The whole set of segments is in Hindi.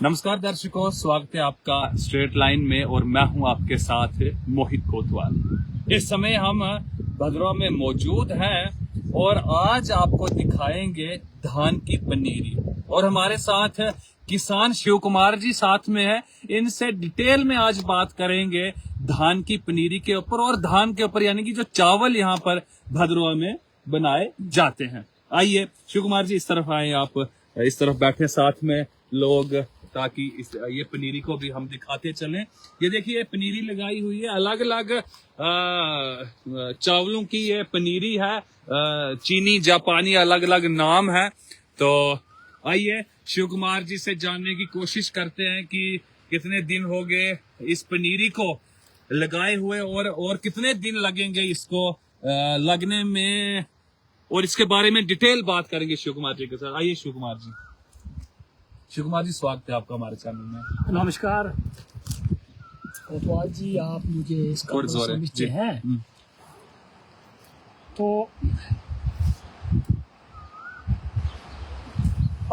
नमस्कार दर्शकों, स्वागत है आपका स्ट्रेट लाइन में और मैं हूं आपके साथ मोहित कोतवाल। इस समय हम भद्रवा में मौजूद हैं और आज आपको दिखाएंगे धान की पनीरी। और हमारे साथ किसान शिव कुमार जी साथ में है। इनसे डिटेल में आज बात करेंगे धान की पनीरी के ऊपर और धान के ऊपर, यानी कि जो चावल यहाँ पर भद्रवा में बनाए जाते हैं। आइए शिव कुमार जी, इस तरफ आए, आप इस तरफ बैठे साथ में लोग, ताकि ये पनीरी को भी हम दिखाते चलें। ये देखिए पनीरी लगाई हुई है, अलग अलग चावलों की ये पनीरी है, चीनी जापानी अलग अलग नाम है। तो आइए शिव कुमार जी से जानने की कोशिश करते हैं कि कितने दिन हो गए इस पनीरी को लगाए हुए और कितने दिन लगेंगे इसको लगने में, और इसके बारे में डिटेल बात करेंगे शिव कुमार जी के साथ। आइए शिव कुमार जी। शिव कुमार जी, स्वागत है आपका हमारे चैनल में। नमस्कार कोतवाल जी, आप मुझे इसका समझते हैं तो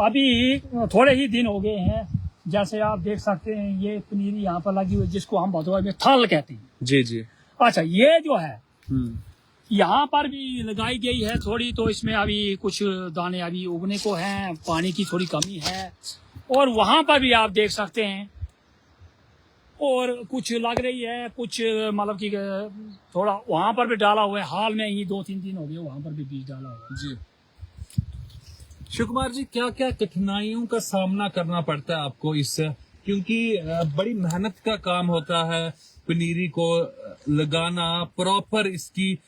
अभी थोड़े ही दिन हो गए हैं। जैसे आप देख सकते हैं ये पनीरी यहाँ पर लगी हुई, जिसको हम भदोही में थाल कहते हैं। जी जी। अच्छा, ये जो है यहाँ पर भी लगाई गई है थोड़ी, तो इसमें अभी कुछ दाने अभी उगने को हैं, पानी की थोड़ी कमी है। और वहां पर भी आप देख सकते हैं, और कुछ लग रही है, कुछ मतलब कि थोड़ा वहां पर भी डाला हुआ है। हाल में ही 2-3 दिन हो गए, वहां पर भी बीज डाला हुआ है। जी शिव कुमार जी, क्या क्या कठिनाइयों का सामना करना पड़ता है आपको इससे, क्योंकि बड़ी मेहनत का काम होता है पनीरी को लगाना, प्रॉपर इसकी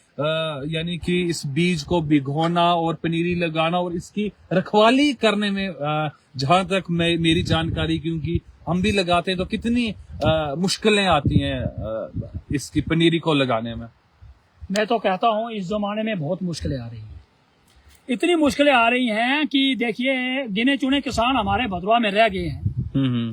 यानी कि इस बीज को भिगोना और पनीरी लगाना और इसकी रखवाली करने में, जहां तक मेरी जानकारी, क्योंकि हम भी लगाते हैं, तो कितनी मुश्किलें आती हैं इसकी पनीरी को लगाने में। मैं तो कहता हूँ इस जमाने में बहुत मुश्किलें आ रही हैं। इतनी मुश्किलें आ रही हैं कि देखिए गिने चुने किसान हमारे भदोही में रह गए हैं।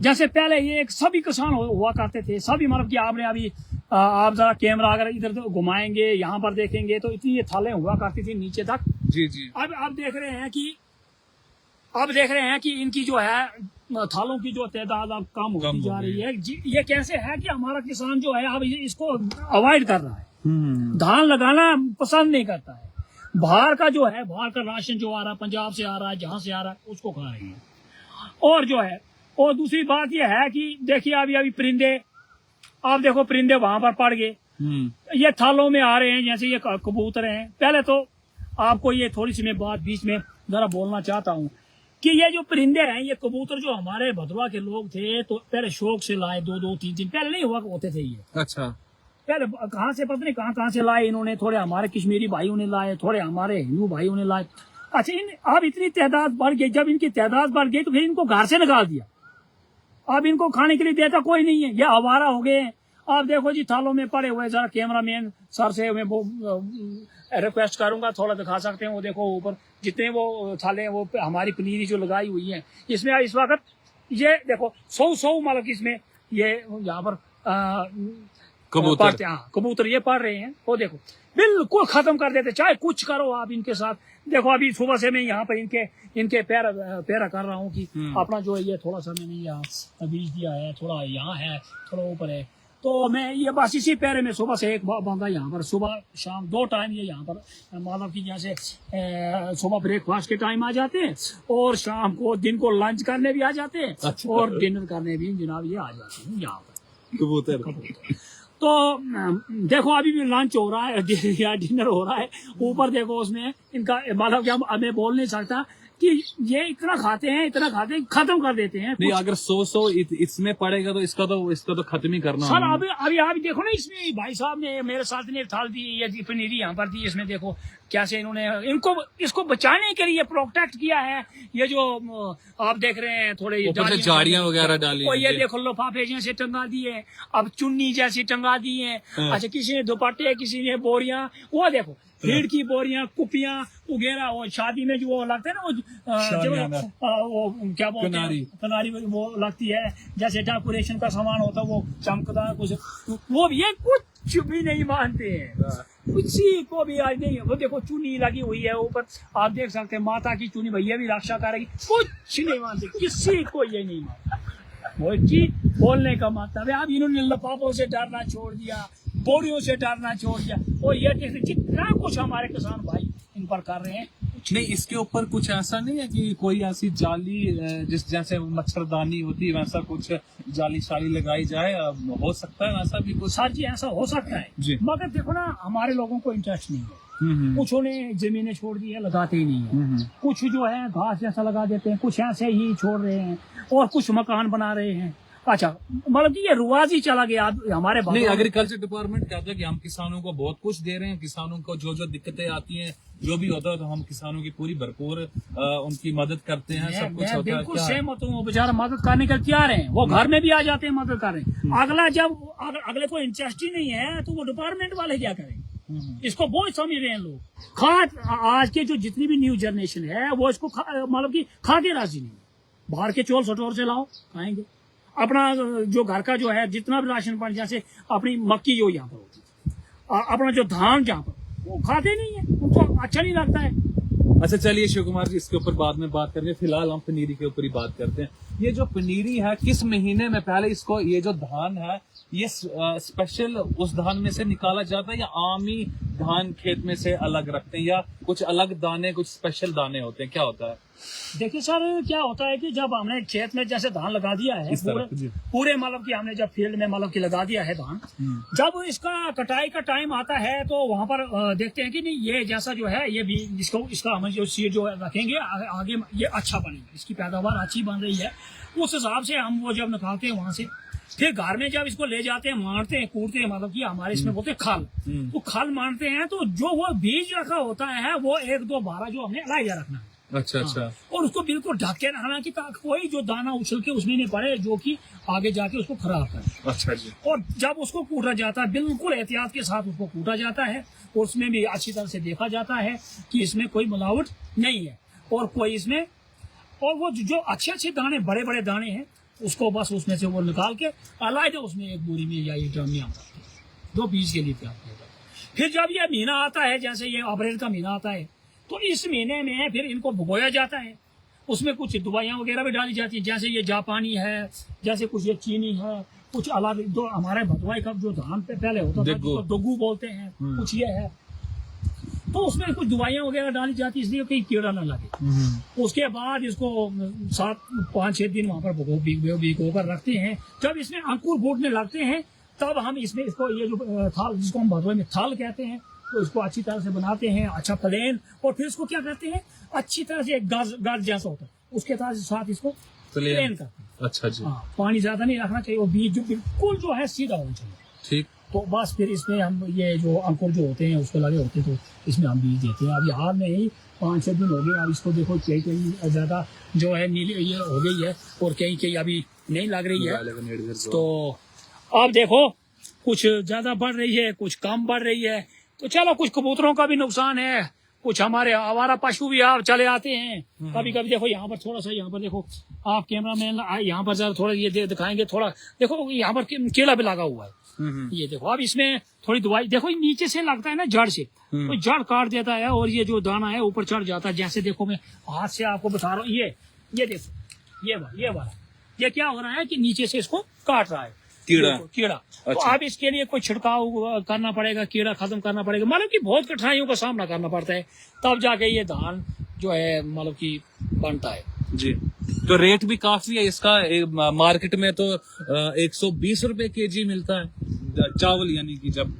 जैसे पहले ये सभी किसान हुआ करते थे, सभी, मतलब कि आपने अभी आप जरा कैमरा अगर इधर घुमाएंगे, यहाँ पर देखेंगे तो इतनी ये थालें हुआ करती थी नीचे तक। जी जी। अब आप देख रहे हैं कि इनकी जो है थालों की जो तादाद अब कम होती जा रही है। ये कैसे है कि हमारा किसान जो है अब इसको अवॉइड कर रहा है, धान लगाना पसंद नहीं करता है। बाहर का जो है, बाहर का राशन जो आ रहा है, पंजाब से आ रहा है, जहां से आ रहा है, उसको खा रहे हैं। और जो है, और दूसरी बात यह है कि देखिए अभी परिंदे, आप देखो परिंदे वहां पर पड़ गए, ये थालों में आ रहे हैं, जैसे ये कबूतर हैं। पहले तो आपको ये थोड़ी सी मैं बात बीच में जरा बोलना चाहता हूँ कि ये जो परिंदे हैं, ये कबूतर जो हमारे भदोही के लोग थे तो पहले शौक से लाए, 2-3 दिन पहले नहीं हुआ होते थे ये। अच्छा, पहले कहाँ से पता नहीं कहाँ से लाए इन्होंने। थोड़े हमारे कश्मीरी भाइयों ने लाए, थोड़े हमारे हिंदू भाइयों ने लाए। अच्छा, अब इतनी तादाद बढ़ गई, जब इनकी तादाद बढ़ गई तो फिर इनको घर से निकाल दिया। अब इनको खाने के लिए देता कोई नहीं है, ये आवारा हो गए। आप देखो जी थालों में पड़े हुए, जरा कैमरामैन सर से मैं वो रिक्वेस्ट करूंगा, थोड़ा दिखा सकते हैं। वो देखो ऊपर जितने वो थाले हैं, वो हमारी पनीरी जो लगाई हुई है, इसमें इस वक्त ये देखो 100 मतलब इसमें ये यहाँ पर कबूतर ये पढ़ रहे हैं। वो देखो बिल्कुल खत्म कर देते, चाहे कुछ करो आप इनके साथ। देखो अभी सुबह से मैं यहाँ पर इनके पैरा कर रहा हूँ कि अपना जो है ये थोड़ा सा मैंने यहाँ बीज दिया है, थोड़ा यहाँ है, थोड़ा ऊपर है, तो मैं ये बस इसी पैरे में सुबह से एक बांधा यहाँ पर, सुबह शाम 2 टाइम ये यहाँ पर, मतलब कि जैसे सुबह ब्रेकफास्ट के टाइम आ जाते हैं और शाम को दिन को लंच करने भी आ जाते हैं। अच्छा। और डिनर करने भी जनाब ये आ जाते हैं यहाँ पर कबूतर। तो देखो अभी भी लंच हो रहा है या डिनर हो रहा है। ऊपर देखो उसमें इनका, मतलब क्या मैं बोल नहीं सकता कि ये इतना खाते हैं खत्म कर देते हैं। नहीं, अगर 100 इसमें पड़ेगा तो इसका तो खत्म ही करना सर। अभी देखो ना, इसमें भाई साहब ने मेरे साथ ने थाल दी, ये पनीरी यहाँ पर दी। इसमें देखो कैसे इन्होंने इसको बचाने के लिए प्रोटेक्ट किया है। ये जो आप देख रहे हैं थोड़े झाड़ियां वगैरह डाली, और ये देखो लिफाफे जैसे टंगा दिए, अब चुन्नी जैसी टंगा दी है। अच्छा, किसी ने दुपट्टे, किसी ने बोरियां, वो देखो फीड की बोरियां, कुपियां वगैरह, और शादी में जो वो लगते हैं ना वो क्या बोलते हैं, कनारी वो लगती है, जैसे डेकोरेशन का सामान होता है वो चमकदार कुछ, वो भी है, कुछ भी नहीं मानते हैं, किसी को भी आज नहीं। वो देखो चुनी लगी हुई है ऊपर, आप देख सकते हैं माता की चुनी, भैया भी रक्षा करेगी, कुछ नहीं मानते, किसी को ये नहीं मानता। वो चीज बोलने का मतलब है, अब इन्होंने लफाफों से डरना छोड़ दिया, बोरियों से डरना छोड़ दिया, और ये जितना कुछ हमारे किसान भाई इन पर कर रहे हैं। नहीं, इसके ऊपर कुछ ऐसा नहीं है कि कोई ऐसी जाली, जिस जैसे मच्छरदानी होती है वैसा कुछ जाली शाली लगाई जाए, हो सकता है वैसा भी कुछ? सर जी ऐसा हो सकता है जी। मगर देखो ना, हमारे लोगों को इंटरेस्ट नहीं है, कुछ ने जमीनें छोड़ दी है, लगाते ही नहीं है, कुछ जो है घास जैसा लगा देते हैं, कुछ ऐसे ही छोड़ रहे हैं, और कुछ मकान बना रहे हैं। अच्छा, मतलब कि ये रिवाज ही चला गया हमारे। नहीं, एग्रीकल्चर डिपार्टमेंट कहता है कि हम किसानों को बहुत कुछ दे रहे हैं, किसानों को जो जो दिक्कतें आती हैं, जो भी होता है, तो हम किसानों की पूरी भरपूर उनकी मदद करते हैं, सब कुछ होता है। बिल्कुल सहमत हूँ, बेचारा मदद करने के लिए तैयार हैं, वो घर में भी आ जाते हैं मदद कर रहे हैं। अगला जब अगले को इंटरेस्ट ही नहीं है तो वो डिपार्टमेंट वाले क्या करेंगे? इसको बहुत समझ रहे हैं लोग। खाद आज के जो जितनी भी न्यू जनरेशन है वो इसको मतलब कि खा के राजी नहीं, बाहर के चोल सटोर से लाओ खाएंगे, अपना जो घर का जो है जितना भी राशन पानी, जैसे अपनी मक्की जो यहाँ पर होती है, अपना जो धान जहाँ पर, वो खाते नहीं है, उनको अच्छा नहीं लगता है। अच्छा चलिए शिव कुमार जी, इसके ऊपर बाद में बात करेंगे, फिलहाल हम पनीरी के ऊपर ही बात करते हैं। ये जो पनीरी है, किस महीने में पहले इसको, ये जो धान है ये स्पेशल उस धान में से निकाला जाता है, या आम ही धान खेत में से अलग रखते हैं, या कुछ अलग दाने, कुछ स्पेशल दाने होते हैं, क्या होता है? देखिए सर, क्या होता है कि जब हमने खेत में जैसे धान लगा दिया है, पूरे मतलब कि हमने जब फील्ड में मतलब कि लगा दिया है धान, जब इसका कटाई का टाइम आता है तो वहां पर देखते हैं कि नहीं, ये जैसा जो है ये भी इसका हम जो सीड जो रखेंगे आगे ये अच्छा बनेगा, इसकी पैदावार अच्छी बन रही है, उस हिसाब से हम वो जब निकालते हैं वहां से, फिर घर में जब इसको ले जाते हैं, मारते हैं, कूटते हैं, मतलब कि हमारे इसमें बोलते हैं खल, तो खल मारते हैं, तो जो वो बीज रखा होता है वो 1-2 12 जो हमने अलग रखना है। अच्छा अच्छा। और उसको बिल्कुल ढक के रखना कि कोई जो दाना उछल के उसमें नहीं पड़े जो कि आगे जाके उसको खराब करे। अच्छा जी। और जब उसको कूटा जाता है, बिल्कुल एहतियात के साथ उसको कूटा जाता है, और उसमें भी अच्छी तरह से देखा जाता है कि इसमें कोई मिलावट नहीं है, और कोई इसमें, और वो जो अच्छे अच्छे दाने, बड़े बड़े दाने हैं, उसको बस उसमें से वो निकाल के अलग उसमें एक बोरी में या एक ड्रम में हम रखते हैं, जो बीज के लिए तैयार किया जाता है। फिर जब ये महीना आता है, जैसे ये अप्रैल का महीना आता है, तो इस महीने में फिर इनको भुगोया जाता है, उसमें कुछ दवाइयाँ वगैरह भी डाली जाती है, जैसे ये जापानी है, जैसे कुछ ये चीनी है, कुछ अलग जो हमारे भदवाई का जो धान पे पहले होता था जिसको डोगू बोलते हैं, कुछ ये है, तो उसमें कुछ दवाइयाँ वगैरह डाली जाती है, इसलिए कहीं कीड़ा न लगे। उसके बाद इसको 5-6 दिन वहां पर भिगो कर रखते हैं। जब इसमें अंकुर फूटने लगते हैं तब हम इसमें इसको ये जो थाल, जिसको हम भदवाई में थाल कहते हैं, तो इसको अच्छी तरह से बनाते हैं, अच्छा प्लेन, और फिर इसको क्या करते हैं, अच्छी तरह से एक गाज जैसा होता है उसके साथ इसको प्लेन करते हैं। अच्छा जी। पानी ज्यादा नहीं रखना चाहिए, और बीज जो बिल्कुल जो है सीधा होना चाहिए। ठीक। तो बस फिर इसमें हम ये जो अंकुर जो होते हैं उसको लगे होते हैं, तो इसमें हम बीज देते हैं। अभी हाल में ही 5-6 दिन हो गए, अब इसको देखो कहीं ज्यादा जो है नीली ये हो गई है, और कहीं अभी नहीं लग रही है। तो अब देखो कुछ ज्यादा बढ़ रही है, कुछ कम बढ़ रही है, तो चलो कुछ कबूतरों का भी नुकसान है, कुछ हमारे आवारा पशु भी आप चले आते हैं कभी कभी। देखो यहाँ पर थोड़ा सा, यहाँ पर देखो आप कैमरा मैन यहाँ पर जरा थोड़ा ये दिखाएंगे, थोड़ा देखो यहाँ पर कीड़ा भी लगा हुआ है, ये देखो। अब इसमें थोड़ी दवाई देखो, नीचे से लगता है ना जड़ से, तो जड़ काट देता है, और ये जो दाना है ऊपर चढ़ जाता है। जैसे देखो मैं हाथ से आपको बता रहा हूँ, ये देखो ये वाला ये क्या हो रहा है कि नीचे से इसको काट रहा है कीड़ा। तो अब इसके लिए कोई छिड़काव करना पड़ेगा, कीड़ा खत्म करना पड़ेगा, मतलब कि बहुत कठिनाइयों का सामना करना पड़ता है, तब जाके ये धान जो है मतलब कि बनता है जी। तो रेट भी काफी है इसका, मार्केट में तो 120 रुपए केजी मिलता है चावल, यानी कि जब।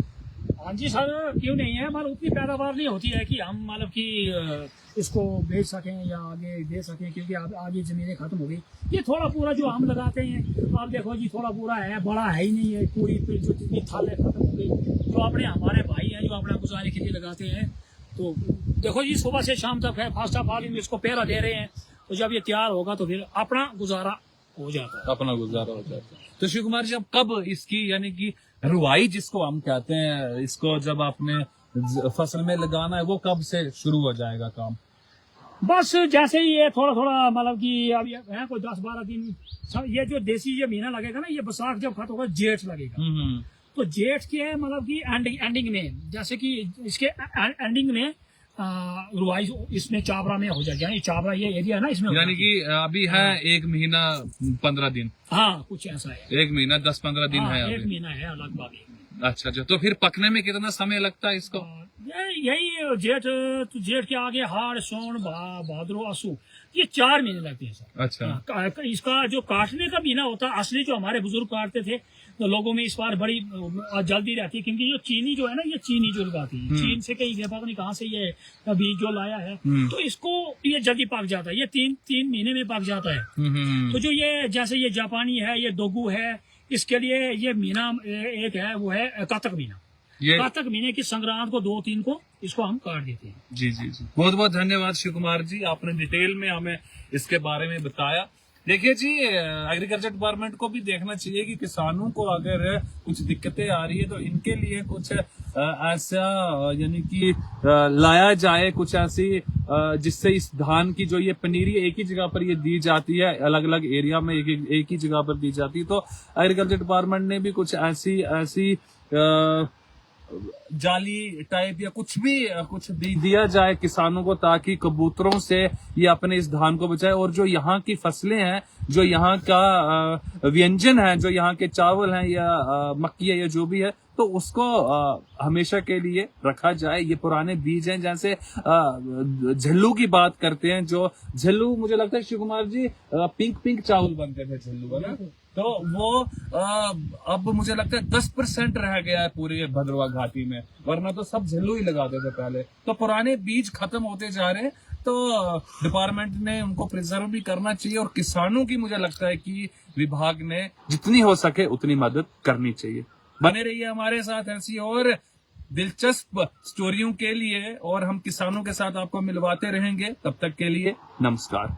हाँ जी सर, क्यों नहीं है, मतलब उतनी पैदावार नहीं होती है कि हम मतलब कि इसको बेच सकें या आगे दे सकें, क्योंकि आगे जमीनें खत्म हो गई। ये थोड़ा पूरा जो हम लगाते हैं, आप देखो जी, थोड़ा पूरा है, बड़ा है ही नहीं है, पूरी जो जितनी थालें खत्म हो गई। जो अपने हमारे भाई हैं जो अपना गुजारे के लिए लगाते हैं, तो देखो जी सुबह से शाम तक है, फर्स्ट ऑफ ऑल इसको पहरा दे रहे हैं, तो जब ये तैयार होगा तो फिर अपना गुजारा हो जाता है। अपना गुजारा हो जाता है। तो शिव कुमार जी, अब कब इसकी यानी कि रुआई जिसको हम कहते हैं, इसको जब आपने फसल में लगाना है वो कब से शुरू हो जाएगा काम? बस जैसे ही ये थोड़ा थोड़ा मतलब कि अब ये है कोई 10-12 दिन ये जो देसी ये महीना लगेगा ना, ये बैसाख जब खत्म होगा जेठ लगेगा। तो जेठ के मतलब कि एंडिंग में, जैसे कि इसके एंडिंग में रुवाई इसमें चाबरा में हो जाएगा। ये चाबरा ये एरिया है ना, इसमें यानी कि अभी है 1 महीना 15 दिन। हाँ कुछ ऐसा है, 1 महीना 10-15 दिन है अभी। 1 महीना है लगभग 1 महीना। अच्छा, तो फिर पकने में कितना समय लगता है इसको? यही जेठ, तो जेठ के आगे हाड़, सौन, भाद्रो, आसू, ये 4 महीने लगते हैं सर। अच्छा। इसका जो काटने का महीना होता है असली, जो हमारे बुजुर्ग काटते थे, तो लोगों में इस बार बड़ी जल्दी रहती है, क्योंकि जो चीनी जो है ना, ये चीनी जो लगाती है, चीन से कहीं पता नहीं कहाँ से ये बीज जो लाया है, तो इसको ये जल्दी पक जाता है, ये 3 महीने में पक जाता है। तो जो ये जैसे ये जापानी है, ये दोगू है, इसके लिए ये महीना एक है, वो है कातक महीना। कातक महीने की संक्रांत को 2-3 को इसको हम काट देते हैं। जी जी जी, बहुत बहुत धन्यवाद शिव कुमार जी, आपने डिटेल में हमें इसके बारे में बताया। देखिए जी, एग्रीकल्चर डिपार्टमेंट को भी देखना चाहिए कि किसानों को अगर कुछ दिक्कतें आ रही है तो इनके लिए कुछ ऐसा यानी कि लाया जाए, कुछ ऐसी जिससे इस धान की जो ये पनीरी एक ही जगह पर ये दी जाती है, अलग अलग एरिया में एक ही जगह पर दी जाती है। तो एग्रीकल्चर डिपार्टमेंट ने भी कुछ ऐसी जाली टाइप या कुछ दिया जाए किसानों को, ताकि कबूतरों से ये अपने इस धान को बचाए। और जो यहाँ की फसलें हैं, जो यहाँ का व्यंजन है, जो यहाँ के चावल हैं या मक्की है या जो भी है, तो उसको हमेशा के लिए रखा जाए। ये पुराने बीज हैं, जैसे झल्लू की बात करते हैं, जो झल्लू मुझे लगता है शिव कुमार जी पिंक चावल बनते थे झल्लू, है ना? तो वो अब मुझे लगता है 10% रह गया है पूरे भद्रवा घाटी में, वरना तो सब झल्लू ही लगाते थे पहले। तो पुराने बीज खत्म होते जा रहे हैं, तो डिपार्टमेंट ने उनको प्रिजर्व भी करना चाहिए, और किसानों की मुझे लगता है कि विभाग ने जितनी हो सके उतनी मदद करनी चाहिए। बने रहिए हमारे साथ ऐसी और दिलचस्प स्टोरियों के लिए, और हम किसानों के साथ आपको मिलवाते रहेंगे। तब तक के लिए नमस्कार।